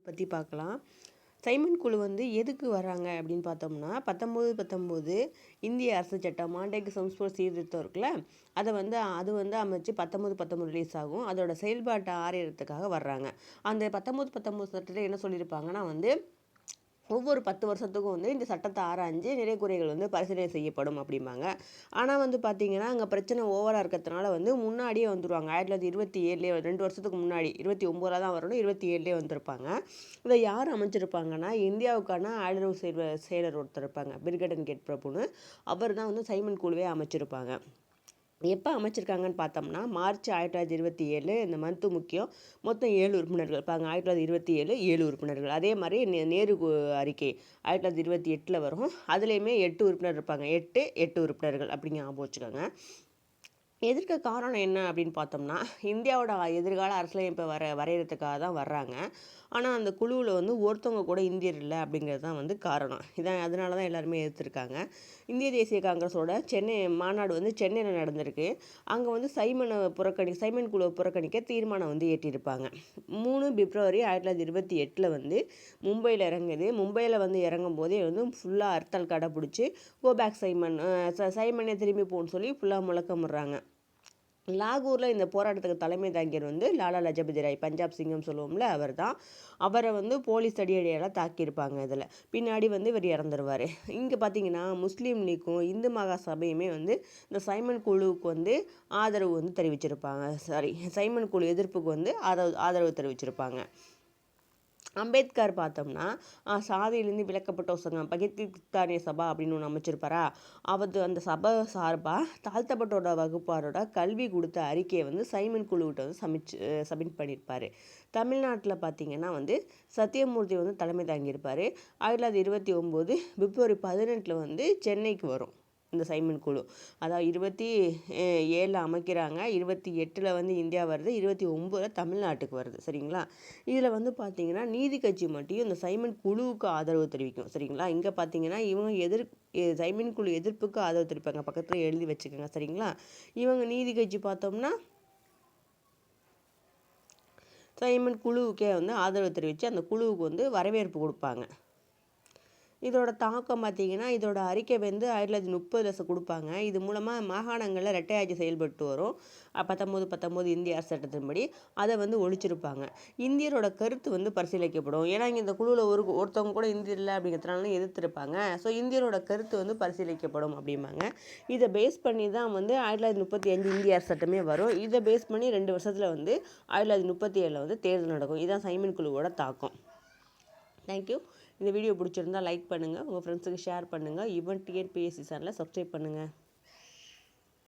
பற்றி பார்க்கலாம். சைமன் குழு வந்து எதுக்கு வராங்க அப்படின்னு பார்த்தோம்னா 1919 இந்திய அரசு சட்டம் மாண்டேகு சம்ஸ்போர்ட் சீர்திருத்தம் இருக்குல்ல, அது வந்து அமைச்சு 1919 ரிலீஸ் ஆகும். அதோட செயல்பாட்டை ஆராயறதுக்காக வர்றாங்க. அந்த 1919 சட்டத்தில் என்ன சொல்லியிருப்பாங்கன்னா வந்து ஒவ்வொரு 10 வருஷத்துக்கும் வந்து இந்த சட்டத்தை ஆராய்ஞ்சு நிறை குறைகள் வந்து பரிசீலனை செய்யப்படும் அப்படிம்பாங்க. ஆனால் வந்து பார்த்தீங்கன்னா அங்கே பிரச்சனை ஓவராக இருக்கிறதுனால வந்து முன்னாடியே வந்துடுவாங்க. 1927 2 வருஷத்துக்கு முன்னாடி 29 தான் வரணும், 27 வந்திருப்பாங்க. இதை யார் அமைச்சிருப்பாங்கன்னா இந்தியாவுக்கான ஆதரவு செயலர் ஒருத்தர் இருப்பாங்க, பிர்கடன் கேட் பிரபுன்னு. அவர் தான் வந்து சைமன் குழுவே அமைச்சிருப்பாங்க. எப்போ அமைச்சிருக்காங்கன்னு பார்த்தோம்னா மார்ச் 1927 இந்த மந்த்து முக்கியம். மொத்தம் 7 உறுப்பினர்கள் இருப்பாங்க. 1927 7 உறுப்பினர்கள். அதே மாதிரி நேரு அறிக்கை 1928 வரும். அதுலேயுமே 8 உறுப்பினர் இருப்பாங்க. 8 உறுப்பினர்கள் அப்படிங்க ஞாபகம் வச்சுக்கோங்க. எதிர்க்க காரணம் என்ன அப்படின்னு பார்த்தோம்னா இந்தியாவோட எதிர்கால அரசியலமைப்பை வரைகிறதுக்காக தான் வர்றாங்க. ஆனால் அந்த குழுவில் வந்து ஒருத்தவங்க கூட இந்தியர் இல்லை அப்படிங்கிறது தான் வந்து காரணம். அதனால தான் எல்லாருமே எதிர்த்திருக்காங்க. இந்திய தேசிய காங்கிரஸோட சென்னை மாநாடு வந்து சென்னையில் நடந்திருக்கு. அங்கே வந்து சைமன் குழுவை புறக்கணிக்க தீர்மானம் வந்து ஏற்றிருப்பாங்க. 3 பிப்ரவரி 1928 வந்து மும்பையில் இறங்குது. மும்பையில் வந்து இறங்கும் போதே வந்து ஃபுல்லாக அர்த்தல் கடை பிடிச்சி கோபேக் சைமனே திரும்பி போன்னு சொல்லி ஃபுல்லாக முழக்கமிடுறாங்க. லாகூரில் இந்த போராட்டத்துக்கு தலைமை தாங்கியவர் வந்து லாலா லஜபதி ராய், பஞ்சாப் சிங்கம் சொல்லுவோம்ல, அவரை வந்து போலீஸ் அடியடியால் தாக்கியிருப்பாங்க. இதில் பின்னாடி வந்து இவர் இறந்துருவார். இங்கே பார்த்தீங்கன்னா முஸ்லீம் லீக்கும் இந்து மகா சபையுமே வந்து இந்த சைமன் குழுவுக்கு வந்து ஆதரவு வந்து தெரிவிச்சிருப்பாங்க. சைமன் குழு எதிர்ப்புக்கு வந்து ஆதரவு தெரிவிச்சிருப்பாங்க. அம்பேத்கர் பார்த்தோம்னா சாதியிலேருந்து விலக்கப்பட்ட சங்கம் பகிர்ந்தானிய சபா அப்படின்னு ஒன்று அமைச்சிருப்பாரா. அந்த சபை சார்பாக தாழ்த்தப்பட்டோட வகுப்பாரோட கல்வி கொடுத்த அறிக்கையை வந்து சைமன் குழுவிட்ட வந்து சப்மிட் பண்ணியிருப்பார். தமிழ்நாட்டில் பார்த்தீங்கன்னா வந்து சத்தியமூர்த்தி வந்து தலைமை தாங்கியிருப்பார். 1929 பிப்ரவரி 18 வந்து சென்னைக்கு வரும் இந்த சைமன் குழு. அதாவது 27 அமைக்கிறாங்க, 28 வந்து இந்தியா வருது, 29 தமிழ்நாட்டுக்கு வருது. சரிங்களா. இதில் வந்து பார்த்தீங்கன்னா நீதி கட்சி மட்டும் இந்த சைமன் குழுவுக்கு ஆதரவு தெரிவிக்கும். சரிங்களா. இங்கே பார்த்தீங்கன்னா இவங்க சைமன் குழு எதிர்ப்புக்கு ஆதரவு தெரிவிப்பாங்க. பக்கத்தில் எழுதி வச்சுக்கோங்க. சரிங்களா. இவங்க நீதி கட்சி பார்த்தோம்னா சைமன் குழுவுக்கே வந்து ஆதரவு தெரிவித்து அந்த குழுவுக்கு வந்து வரவேற்பு கொடுப்பாங்க. இதோட தாக்கம் பார்த்தீங்கன்னா இதோட அறிக்கை வந்து 1930 கொடுப்பாங்க. இது மூலமாக மாகாணங்களில் இரட்டை ஆட்சி செயல்பட்டு வரும். 1919 இந்திய அரசு சட்டத்தின்படி அதை வந்து ஒழிச்சிருப்பாங்க. இந்தியரோட கருத்து வந்து பரிசீலிக்கப்படும். ஏன்னா இங்கே இந்த குழுவில் ஒருத்தவங்க கூட இந்தியர் இல்லை அப்படிங்கிறதுனால எதிர்த்திருப்பாங்க. ஸோ இந்தியரோட கருத்து வந்து பரிசீலிக்கப்படும் அப்படிம்பாங்க. இதை பேஸ் பண்ணி தான் வந்து 1935 இந்திய அரசு சட்டமே வரும். இதை பேஸ் பண்ணி 2 வருஷத்தில் வந்து 1937 வந்து தேர்தல் நடக்கும். இதுதான் சைமன் குழுவோட தாக்கம். தேங்க்யூ. இந்த வீடியோ பிடிச்சிருந்தா லைக் பண்ணுங்கள், உங்கள் ஃப்ரெண்ட்ஸுக்கு ஷேர் பண்ணுங்கள். ஈவன் டிஎன்பிஎஸ்சி சேனலை சப்ஸ்கிரைப் பண்ணுங்கள்.